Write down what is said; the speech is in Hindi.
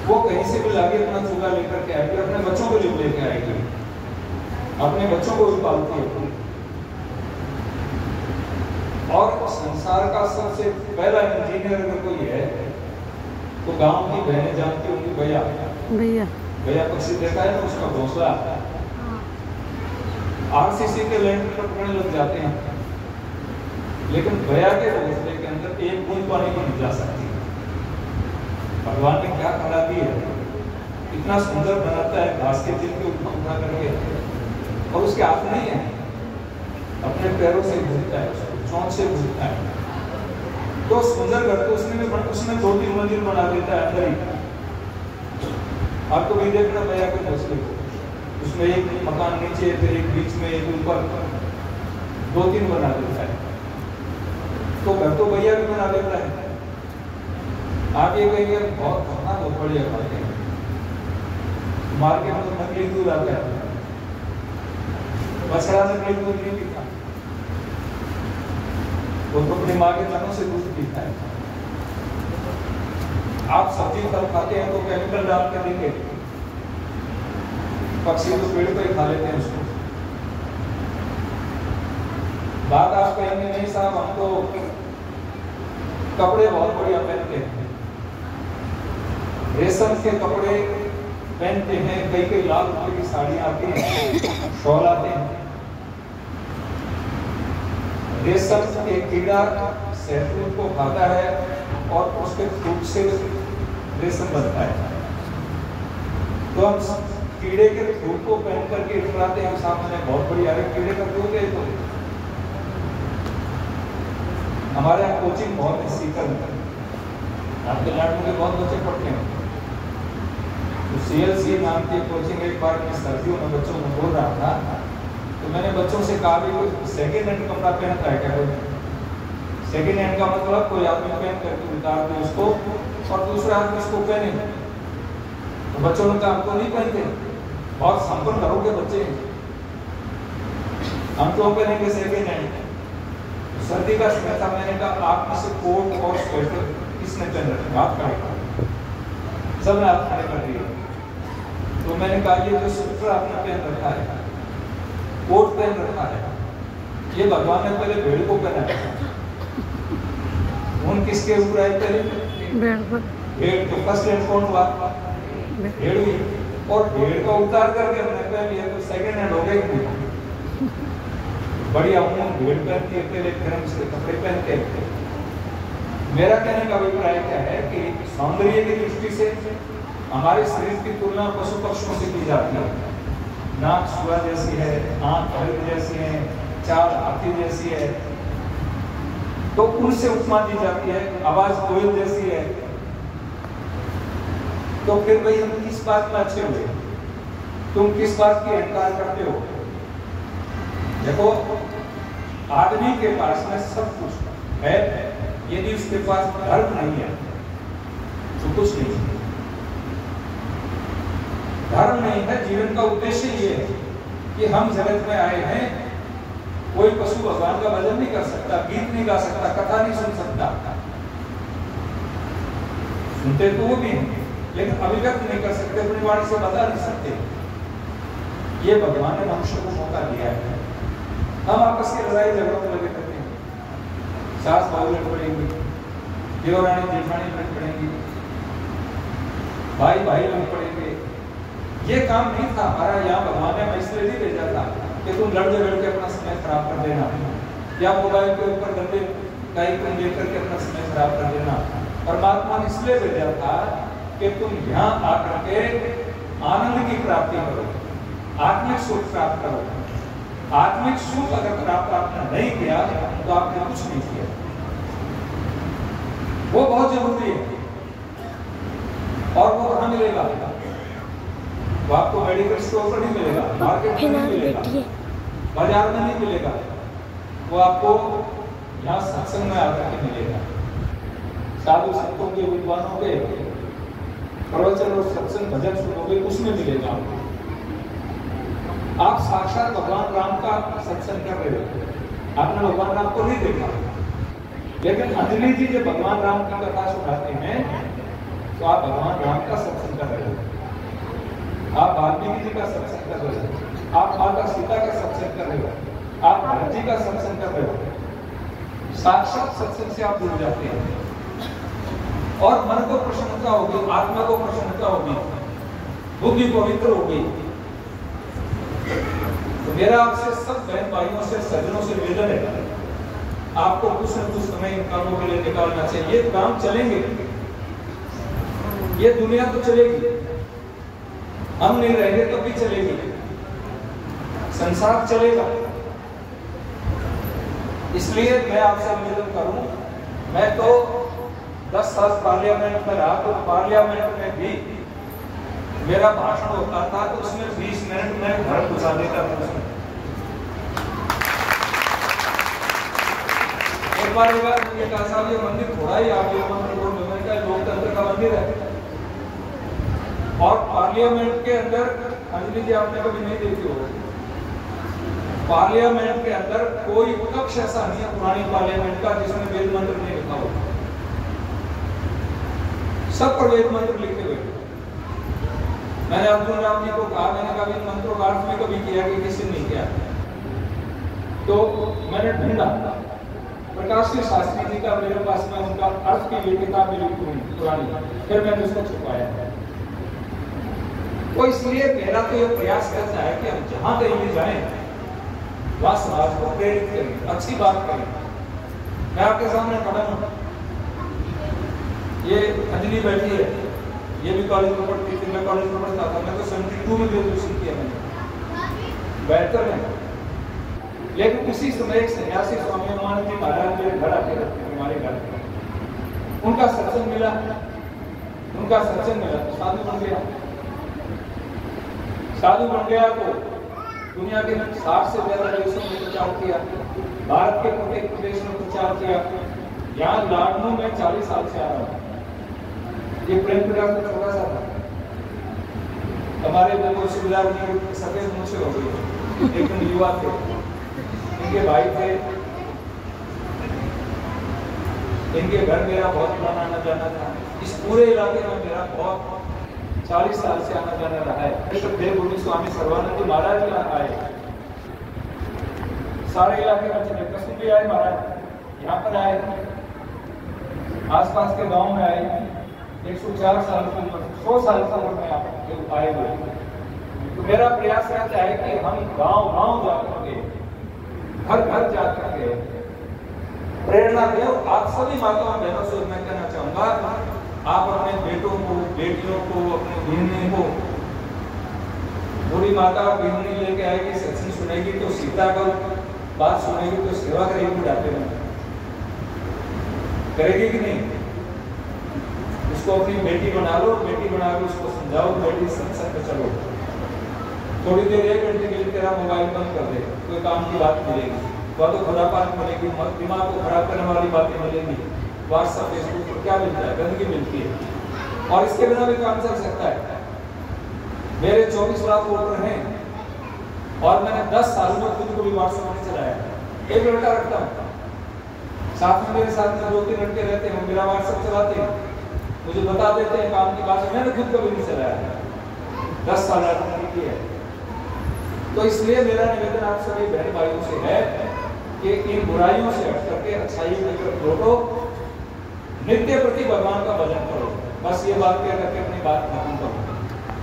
वो कहीं से भी लाके अपना चूल्हा लेकर के आएगी, अपने बच्चों को भी लेके आएगी, अपने बच्चों को भी पालती है। और संसार का सबसे पहला इंजीनियर अगर कोई है तो गांव की बहनें जानती होंगी, भैया भैया भैया पक्षी देखा है ना, उसका घोंसला आरसीसी के लैंड पर पकड़ने लग जाते हैं, लेकिन भैया के घोंसले के अंदर एक बूंद पानी को नहीं जा सकती। भगवान ने क्या कला दी है, इतना सुंदर बनाता है घास के दिल के ऊपर उठा करके, और उसके हाथ नहीं है, अपने पैरों से घूमता है, चौंच से घूमता है। तो सुंदर घर तो उसने 2-3 मंजिल बना देता है अंदर ही। आपको भी देखना भैया के घोंसले को, उसमें एक मकान नीचे, फिर एक बीच में, एक ऊपर, 2-3 बना देता है। तो घर तो भैया भी बना देता है। आप ये कहिए बहुत खतरनाक, बहुत बढ़िया खाते हैं, मार्केट में तो नकली दूध आता है, बछड़ा नकली दूध नहीं पीता, वो तो अपनी माँ के तनों से दूध पीता है। आप सब्जी फल खाते हैं तो केमिकल डाल के देंगे, पक्षी तो पेड़ पे ही खा लेते हैं उसको। बात आप कहेंगे नहीं साहब, हम तो कपड़े बहुत बढ़िया पहनते हैं, रेशम के कपड़े पहनते हैं, कई लाख रुपए की साड़ियां आती हैं, शॉल आते हैं। रेशम के कीड़ा शहतूत को खाता है और उसके फ्रूट से रेशम बनता है। तो हम कीड़े के फ्रूट को पहन करके इतराते हैं सामने, बहुत बढ़िया है, कीड़े का फ्रूट है। तो हमारे यहाँ कोचिंग बहुत है, सीकर आपके लाडू के बहुत बच्चे पढ़ते हैं, तो CLC नाम की कोचिंग एक बार मैं सर्दियों में बच्चों को बोल रहा था, तो मैंने बच्चों से कहा भी कोई सेकेंड हैंड कपड़ा पहनता है क्या? कोई सेकेंड हैंड का मतलब कोई आदमी पहन करके उतार दे उसको और दूसरा आदमी उसको पहने। तो बच्चों ने कहा हम तो नहीं पहनते, बहुत संपन्न घरों के बच्चे हैं, हम तो पहनेंगे सेकेंड हैंड। सर्दी का समय था, मैंने कहा आप में से कोट और स्वेटर किसने पहन रखा? आप करेगा, सब ने हाथ खड़े कर दिए। तो मैंने कहा ये जो स्वेटर आपने पहन रखा है, कोट पहन रखा है, ये भगवान ने पहले भेड़ को पहनाया, उन किसके ऊपर आए? पहले भेड़। तो फर्स्ट हैंड कौन हुआ? भेड़ हुई, और भेड़ को उतार करके हमने पहन लिया, तो सेकेंड हैंड हो गई। बढ़िया ऊन भेड़ पहनती है, पहले गर्म से कपड़े पहनते हैं। मेरा कहने का अभिप्राय क्या है कि सौंदर्य की दृष्टि से हमारे शरीर की तुलना पशु पक्षियों से की जाती है। नाक सुअर जैसी है, आंख हरिण जैसी है, चाल हाथी जैसी है, तो उनसे उपमा दी जाती है, आवाज कोयल जैसी है। तो फिर भाई हम किस बात में अच्छे हुए? तुम किस बात की अहंकार करते हो? देखो, आदमी के पास में सब कुछ है, यदि उसके पास धर्म नहीं है तो कुछ नहीं है। धर्म नहीं है, जीवन का उद्देश्य ये है कि हम जगत में आए हैं। कोई पशु भगवान का भजन नहीं कर सकता, गीत नहीं गा सकता, कथा नहीं सुन सकता, सुनते तो वो भी हैं लेकिन अभिव्यक्त नहीं कर सकते, अपनी वाणी से बता नहीं सकते। ये भगवान ने मनुष्य को मौका दिया है। हम आपस की लड़ाई झगड़ों में लगे रहते हैं, सास बहू लड़ पड़ेंगी, देवरानी जेठानी लड़ पड़ेंगी, भाई भाई लड़ पड़ेंगे। ये काम नहीं था हमारा। यहाँ भगवान ने हमें इसलिए नहीं भेजा था कि तुम लड़ झगड़ के अपना समय खराब कर देना, या मोबाइल के ऊपर गंदे टाइप देख करके अपना समय खराब कर देना। परमात्मा ने इसलिए भेजा था कि तुम यहाँ आकर के आनंद की प्राप्ति करो, आत्मिक सुख प्राप्त करो। आत्मिक सुख अगर प्राप्त आपने नहीं किया तो आपने कुछ नहीं किया। वो बहुत जरूरी है। और वो कहाँ मिलेगा? वो आपको मेडिकल स्टोर पर नहीं मिलेगा, मार्केट में नहीं मिलेगा, बाजार में नहीं मिलेगा। वो आपको यहाँ सत्संग में आकर के मिलेगा। साधु संतों के, विद्वानों के प्रवचन और सत्संग भजन सुनोगे, उसमें मिलेगा आपको। आप साक्षात भगवान राम का सत्संग कर रहे हो, आपने भगवान राम को नहीं देखा, लेकिन अंजलि जी जब भगवान राम की कथा सुनाते हैं तो आप भगवान राम का सत्संग कर रहे हो, आप वाल्मीकि जी का सत्संग कर रहे हो, आप माता सीता का सत्संग कर रहे हो, आप भरत जी का सत्संग कर रहे हो। साक्षात सत्संग से आप जुड़ जाते हैं और मन को प्रसन्नता होगी, आत्मा को प्रसन्नता होगी, बुद्धि पवित्र होगी। तो मेरा आपसे सब बहन भाइयों से, सज्जनों से निवेदन है, आपको कुछ न कुछ समय इन कामों के लिए निकालना चाहिए। ये काम चलेंगे, ये दुनिया तो चलेगी, हम नहीं रहेंगे तब भी चलेगी, संसार चलेगा। इसलिए मैं आपसे निवेदन करूं, मैं तो 10 साल पार्लियामेंट में रहा, तो पार्लियामेंट में भी मेरा भाषण होता था तो उसमें 20 मिनट में घर घुसा देता था। एक बार मुझे कहा साहब ये मंदिर थोड़ा ही आप लोकतंत्र का मंदिर है, और पार्लियामेंट के अंदर, अंजलि जी आपने कभी नहीं देखी होगी, पार्लियामेंट के अंदर कोई कक्ष ऐसा नहीं है पुरानी पार्लियामेंट का जिसमें वेद मंत्र नहीं लिखा हो, सब पर वेद मंत्र लिखे हुए। मैंने अर्जुन राम जी को कहा, मैंने कहा इन मंत्रों का अर्थ भी कभी किया कि किसी ने नहीं किया, तो मैंने ढूंढा, प्रकाश सिंह शास्त्री जी का मेरे पास में उनका अर्थ की ये किताब मिली पुरानी, फिर मैंने उसको छुपाया। तो इसलिए मेरा तो ये प्रयास करता है कि हम जहां कहीं भी जाएं वहां समाज को प्रेरित करें, अच्छी बात करें। मैं आपके सामने खड़ा हूं, ये अंजलि बैठी है, ये भी कॉलेज में पढ़ती थी, मैं कॉलेज में पढ़ता था, मैं तो 72 में ग्रेजुएशन किया मैंने, बेहतर है। लेकिन उसी समय एक सन्यासी स्वामी रामानंद जी महाराज मेरे घर आके रहते हैं, हमारे घर, उनका सत्संग मिला, साधु बन गया। साधु बन गया तो दुनिया के 60 से ज्यादा देशों में प्रचार किया, भारत के प्रत्येक प्रदेश में प्रचार किया। यहाँ लाडनू में 40 साल से आ रहा हूँ, ये प्रेम प्रकाश में छोटा सा था, हमारे बिल्कुल सुविधार जी सफेद मूछे हो गई, एकदम युवा थे, इनके भाई थे, इनके घर मेरा बहुत पुराना आना जाना था, इस पूरे इलाके में मेरा बहुत 40 साल से आना जाना रहा है। तो देवभूमि स्वामी सर्वानंद जी महाराज यहाँ आए, सारे इलाके में चले, कसम भी आए महाराज, यहाँ पर आए, आसपास के गांव में आए, 104 साल की उम्र, 100 साल की उम्र में आप आए हुए। तो मेरा प्रयास रहता है कि हम गांव-गांव जाकर के, घर जा करके प्रेरणा दें। आप सभी माताओं बहनों से मैं कहना चाहूंगा, आप अपने बेटों को, बेटियों को, अपने बहनों को, बूढ़ी माता बहनी लेके आएगी, सत्संग सुनेगी तो सीता का बात सुनेगी तो सेवा करेगी बुढ़ापे में, करेगी कि नहीं? उसको अपनी बेटी बना लो, बेटी बना के उसको समझाओ, बेटी सत्संग पे चलो, थोड़ी देर 1 घंटे के लिए तेरा मोबाइल बंद कर दे, कोई काम की बात मिलेगी, वह तो खुरापात मिलेगी, दिमाग को खराब करने वाली बातें मिलेंगी। व्हाट्सएप फेसबुक पर क्या मिलता है? गंदगी मिलती है, और इसके बिना भी काम चल सकता है। मेरे 24 लाख वोटर हैं और मैंने 10 साल में खुद को भी व्हाट्सएप नहीं चलाया, 1 लड़का रखता हूँ, साथ में मेरे साथ में 2-3 लड़के रहते हैं, मेरा व्हाट्सएप चलाते हैं, मुझे बता देते हैं काम की बात, मैंने खुद कभी नहीं चलाया, 10 साल मैंने किया है। तो इसलिए मेरा निवेदन आप सभी बहन भाइयों से है कि इन बुराइयों से हट करके अच्छाइयों की तरफ लौटो, नित्य प्रति भगवान का भजन करो। बस ये बात कह करके अपनी बात खत्म करो।